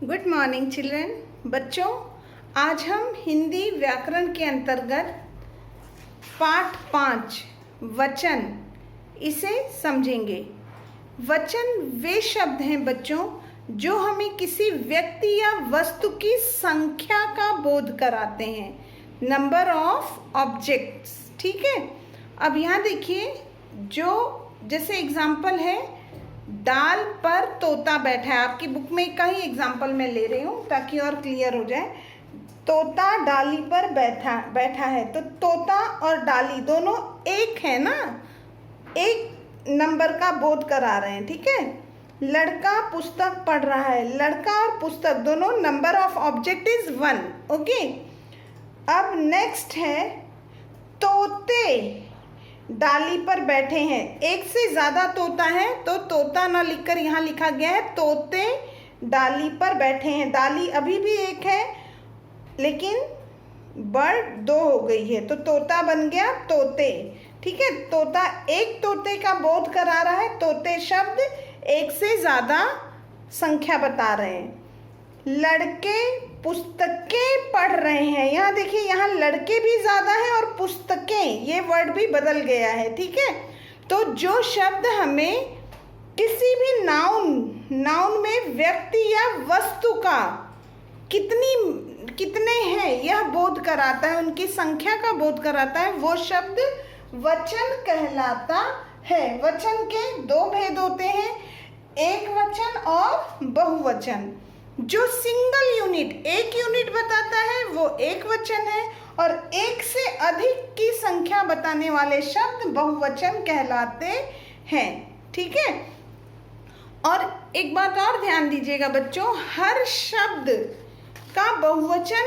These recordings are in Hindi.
Good morning children. बच्चों, आज हम हिंदी व्याकरण के अंतर्गत पाठ 5 वचन इसे समझेंगे। वचन वे शब्द हैं बच्चों जो हमें किसी व्यक्ति या वस्तु की संख्या का बोध कराते हैं, नंबर ऑफ ऑब्जेक्ट्स। ठीक है। अब यहाँ देखिए, जो जैसे एग्जाम्पल है, डाल पर तोता बैठा है। आपकी बुक में का ही एग्जाम्पल मैं ले रही हूँ ताकि और क्लियर हो जाए। तोता डाली पर बैठा है, तो तोता और डाली दोनों एक है ना, एक नंबर का बोध करा रहे हैं। ठीक है। लड़का पुस्तक पढ़ रहा है, लड़का और पुस्तक दोनों number of object is 1। Okay. अब नेक्स्ट है, तोते डाली पर बैठे हैं। एक से ज़्यादा तोता है तो तोता ना लिखकर यहाँ लिखा गया है तोते डाली पर बैठे हैं। डाली अभी भी एक है लेकिन बर्ड 2 हो गई है, तो तोता बन गया तोते। ठीक है। तोता एक तोते का बोध करा रहा है। तोते शब्द एक से ज़्यादा संख्या बता रहे हैं। लड़के पुस्तकें पढ़ रहे हैं। यहाँ देखिए, यहाँ लड़के भी ज़्यादा हैं और पुस्तकें, ये वर्ड भी बदल गया है। ठीक है। तो जो शब्द हमें किसी भी नाउन में व्यक्ति या वस्तु का कितने हैं यह बोध कराता है, उनकी संख्या का बोध कराता है, वो शब्द वचन कहलाता है। वचन के 2 भेद होते हैं, एक वचन और बहुवचन। जो सिंगल यूनिट, एक यूनिट बताता है वो एक वचन है, और एक से अधिक की संख्या बताने वाले शब्द बहुवचन कहलाते हैं। ठीक है। और एक बात और ध्यान दीजिएगा बच्चों, हर शब्द का बहुवचन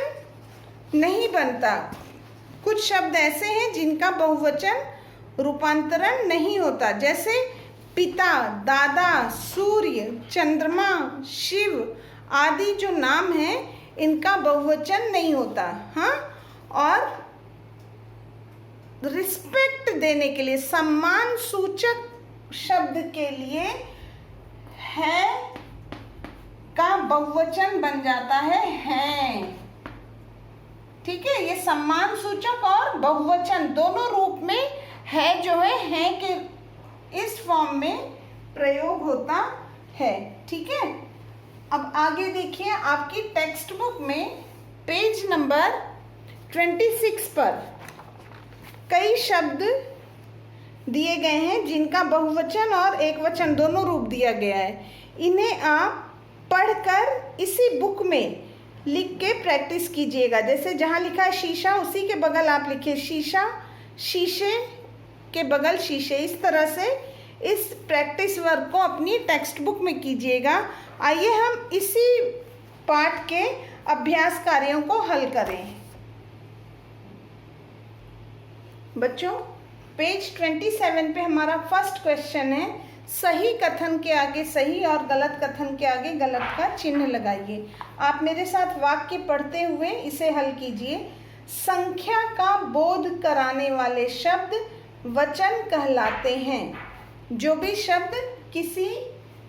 नहीं बनता। कुछ शब्द ऐसे हैं जिनका बहुवचन रूपांतरण नहीं होता, जैसे पिता, दादा, सूर्य, चंद्रमा, शिव आदि जो नाम हैं इनका बहुवचन नहीं होता। हाँ। और रिस्पेक्ट देने के लिए, सम्मान सूचक शब्द के लिए है का बहुवचन बन जाता है हैं। ठीक है। ये सम्मान सूचक और बहुवचन दोनों रूप में है जो है हैं के इस फॉर्म में प्रयोग होता है। ठीक है। अब आगे देखिए, आपकी टेक्स्ट बुक में पेज नंबर 26 पर कई शब्द दिए गए हैं जिनका बहुवचन और एकवचन दोनों रूप दिया गया है। इन्हें आप पढ़कर इसी बुक में लिख के प्रैक्टिस कीजिएगा। जैसे जहाँ लिखा है शीशा, उसी के बगल आप लिखिए शीशा, शीशे के बगल शीशे। इस तरह से इस प्रैक्टिस वर्क को अपनी टेक्स्ट बुक में कीजिएगा। आइए हम इसी पाठ के अभ्यास कार्यों को हल करें। बच्चों, पेज 27 पे हमारा फर्स्ट क्वेश्चन है, सही कथन के आगे सही और गलत कथन के आगे गलत का चिन्ह लगाइए। आप मेरे साथ वाक्य पढ़ते हुए इसे हल कीजिए। संख्या का बोध कराने वाले शब्द वचन कहलाते हैं। जो भी शब्द किसी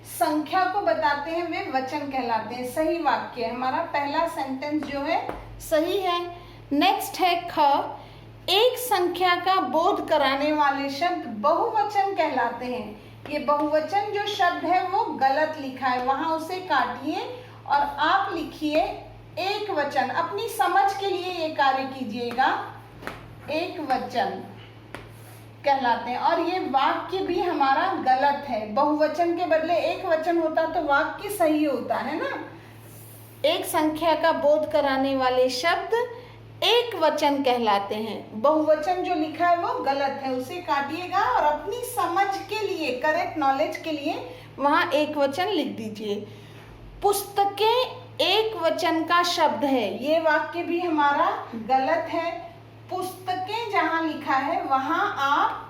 संख्या को बताते हैं वे वचन कहलाते हैं। सही वाक्य है हमारा, पहला सेंटेंस जो है सही है। नेक्स्ट है ख, एक संख्या का बोध कराने वाले शब्द बहुवचन कहलाते हैं। ये बहुवचन जो शब्द है वो गलत लिखा है, वहां उसे काटिए और आप लिखिए एक वचन। अपनी समझ के लिए ये कार्य कीजिएगा, एक वचन कहलाते हैं। और ये वाक्य भी हमारा गलत है, बहुवचन के बदले एक वचन होता तो वाक्य सही होता है ना। एक संख्या का बोध कराने वाले शब्द एक वचन कहलाते हैं। बहुवचन जो लिखा है वो गलत है, उसे काटिएगा और अपनी समझ के लिए, करेक्ट नॉलेज के लिए वहाँ एक वचन लिख दीजिए। पुस्तकें एक वचन का शब्द है, ये वाक्य भी हमारा गलत है। पुस्तकें जहाँ लिखा है वहाँ आप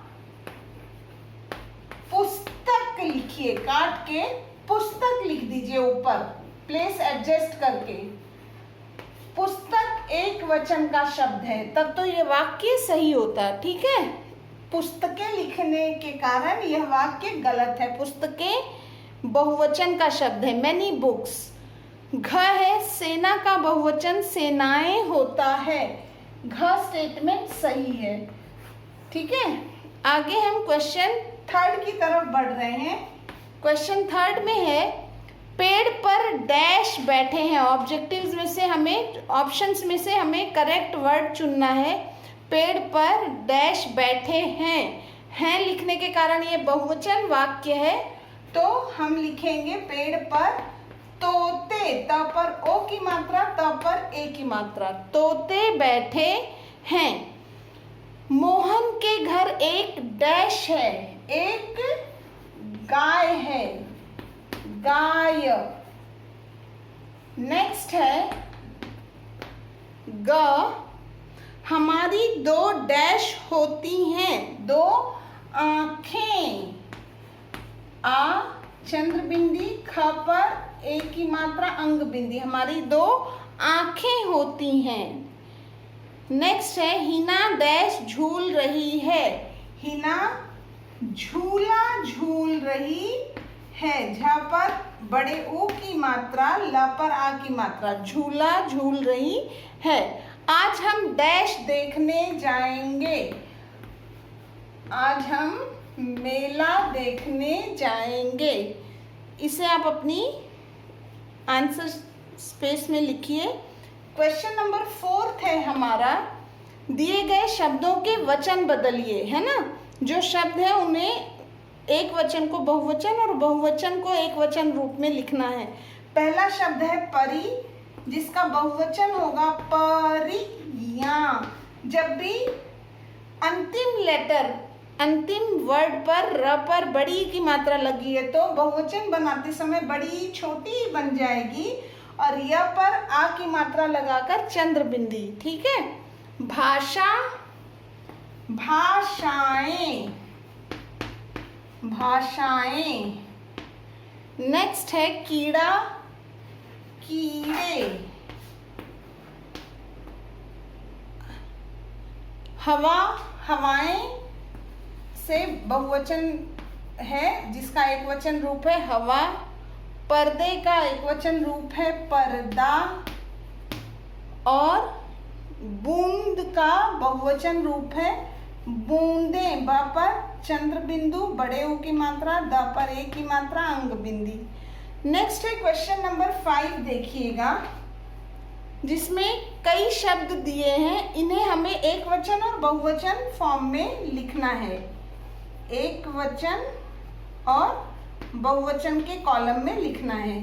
पुस्तक लिखिए, काट के पुस्तक लिख दीजिए ऊपर, प्लेस एडजस्ट करके। पुस्तक एक वचन का शब्द है, तब तो ये वाक्य सही होता। ठीक है। पुस्तकें लिखने के कारण यह वाक्य गलत है। पुस्तकें बहुवचन का शब्द है, मैनी बुक्स। घ है, सेना का बहुवचन सेनाएं होता है। घ स्टेटमेंट सही है। ठीक है, आगे हम क्वेश्चन थर्ड की तरफ बढ़ रहे हैं। क्वेश्चन थर्ड में है, पेड़ पर डैश बैठे हैं। ऑब्जेक्टिव्स में से हमें, ऑप्शंस में से हमें करेक्ट वर्ड चुनना है। पेड़ पर डैश बैठे हैं लिखने के कारण ये बहुवचन वाक्य है, तो हम लिखेंगे पेड़ पर तोते, त पर ओ की मात्रा, त पर ए की मात्रा, तोते बैठे हैं। मोहन के घर एक डैश है, एक गाय है, गाय। नेक्स्ट है ग, हमारी दो डैश होती हैं, दो आंखें। आ चंद्र बिंदी, ख पर ए की मात्रा अंग बिंदी, हमारी दो आंखें होती हैं। नेक्स्ट है, हिना डैश झूल रही है, हिना झूला झूल रही है। झ पर बड़े ऊ की मात्रा, ल पर आ की मात्रा, झूला झूल रही है। आज हम डैश देखने जाएंगे, आज हम मेला देखने जाएंगे। इसे आप अपनी आंसर स्पेस में लिखिए। क्वेश्चन नंबर 4 है हमारा, दिए गए शब्दों के वचन बदलिए, है ना। जो शब्द है उन्हें एक वचन को बहुवचन और बहुवचन को एक वचन रूप में लिखना है। पहला शब्द है परी, जिसका बहुवचन होगा परियां। जब भी अंतिम लेटर, अंतिम वर्ड पर र पर बड़ी की मात्रा लगी है तो बहुवचन बनाते समय बड़ी छोटी बन जाएगी, और य पर आ की मात्रा लगाकर चंद्र बिंदी। ठीक है, भाषा, भाषाएं, भाषाएं। नेक्स्ट है कीड़ा, कीड़े। हवा, हवाएं से बहुवचन है, जिसका एक वचन रूप है हवा। पर्दे का एक वचन रूप है पर्दा, और बूंद का बहुवचन रूप है बूंदे। ब पर चंद्र बिंदु, बड़े ऊ की मात्रा, द पर ए की मात्रा, अंग बिंदी। नेक्स्ट है क्वेश्चन नंबर 5, देखिएगा, जिसमें कई शब्द दिए हैं। इन्हें हमें एक वचन और बहुवचन फॉर्म में लिखना है, एक वचन और बहुवचन के कॉलम में लिखना है।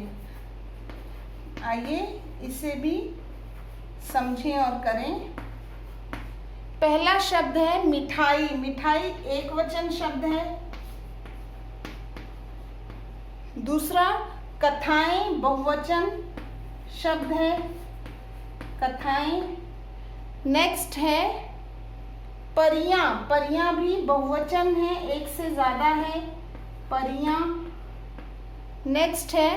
आइए इसे भी समझें और करें। पहला शब्द है मिठाई, मिठाई एक वचन शब्द है। दूसरा कथाएं, बहुवचन शब्द है, कथाएं। नेक्स्ट है परियां, परियां भी बहुवचन है, एक से ज्यादा है, परियां। नेक्स्ट है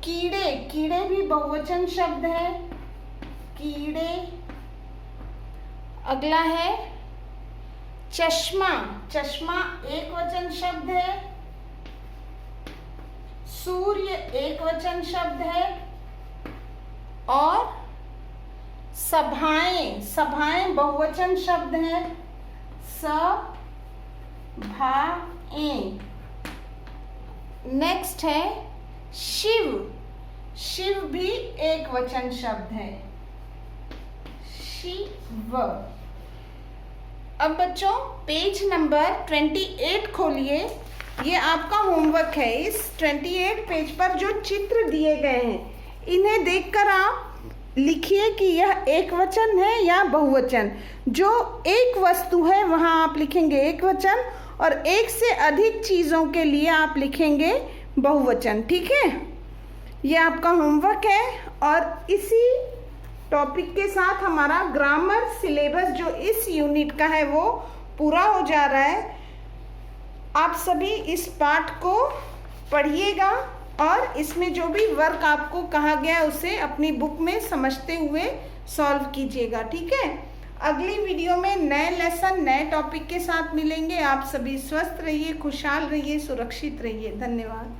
कीड़े, कीड़े भी बहुवचन शब्द है, कीड़े। अगला है चश्मा, चश्मा एक वचन शब्द है। सूर्य एक वचन शब्द है। और सभाएं, सभाएं बहुवचन शब्द है, सभाएं। नेक्स्ट है शिव, शिव भी एक वचन शब्द है, शिव। अब बच्चों पेज नंबर 28 खोलिए, ये आपका होमवर्क है। इस 28 पेज पर जो चित्र दिए गए हैं इन्हें देखकर आप लिखिए कि यह एक वचन है या बहुवचन। जो एक वस्तु है वहाँ आप लिखेंगे एक वचन, और एक से अधिक चीज़ों के लिए आप लिखेंगे बहुवचन। ठीक है, यह आपका होमवर्क है। और इसी टॉपिक के साथ हमारा ग्रामर सिलेबस जो इस यूनिट का है वो पूरा हो जा रहा है। आप सभी इस पाठ को पढ़िएगा और इसमें जो भी वर्क आपको कहा गया उसे अपनी बुक में समझते हुए सॉल्व कीजिएगा। ठीक है, अगली वीडियो में नए लेसन, नए टॉपिक के साथ मिलेंगे। आप सभी स्वस्थ रहिए, खुशहाल रहिए, सुरक्षित रहिए। धन्यवाद।